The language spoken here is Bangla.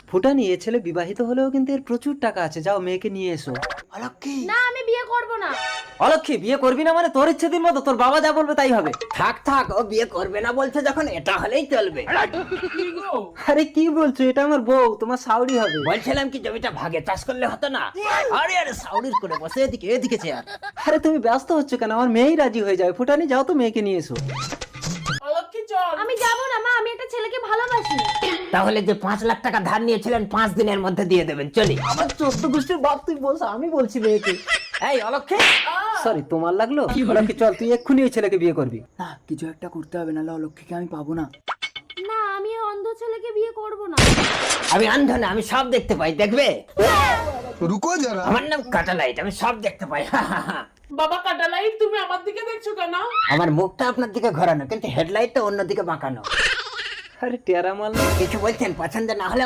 ফুটানি, এ ছেলে বিবাহিত হলেও কিন্তু এর প্রচুর টাকা আছে, যাও মেয়েকে নিয়ে এসো। অলক্ষী, না আমি বিয়ে করব না। অলক্ষী, বিয়ে করবি না মানে তোর ইচ্ছে দিন মতো, তোর বাবা যা বলবে তাই হবে। থাক থাক, ও বিয়ে করবে না বলছে যখন, এটা হলেই চলবে। আরে কি বলছো, এটা আমার বউ, তোমার শাওরি হবে। বলছিলাম কি জমিটা ভাগে চাষ করলে হতো না? আরে আরে সাউরির করে বসে, এদিকে এদিকে চেয়ার। আরে তুমি ব্যস্ত হচ্ছ কেন, আমার মেয়েই রাজি হয়ে যাবে। ফুটানি, যাও তো মেয়েকে নিয়ে এসো। আমি যাব না মা, আমি একটা ছেলেকে ভালোবাসি। তাহলে যে 5 লাখ টাকা ধার নিয়েছিলেন 5 দিনের মধ্যে দিয়ে দেবেন, চলি। আমার 14 গোষ্ঠীর বাপ, তুই বস, আমি বলছি মেয়েকে। এই অলক্ষী, সরি, তোমার লাগলো? অলক্ষী চল, তুই এক্ষুনি ওই ছেলেকে বিয়ে করবি। না, কিছু একটা করতে হবে, নাহলে অলক্ষীকে আমি পাবো না। না আমি এই অন্ধ ছেলেকে বিয়ে করব না। আমি অন্ধ না, আমি সব দেখতে পাই, দেখবে? रुको जरा। আমার নাম কাটালাইট, আমি সব দেখতে পাই। বাবা কাটালাইট, তুমি আমার দিকে দেখছো কেন? আমার মুখটা আপনার দিকে ঘোরানো, কিন্তু হেডলাইটটা অন্যদিকে বাঁকানো। আরে টেরা মাল। কিছু বলছেন? পছন্দ না হলে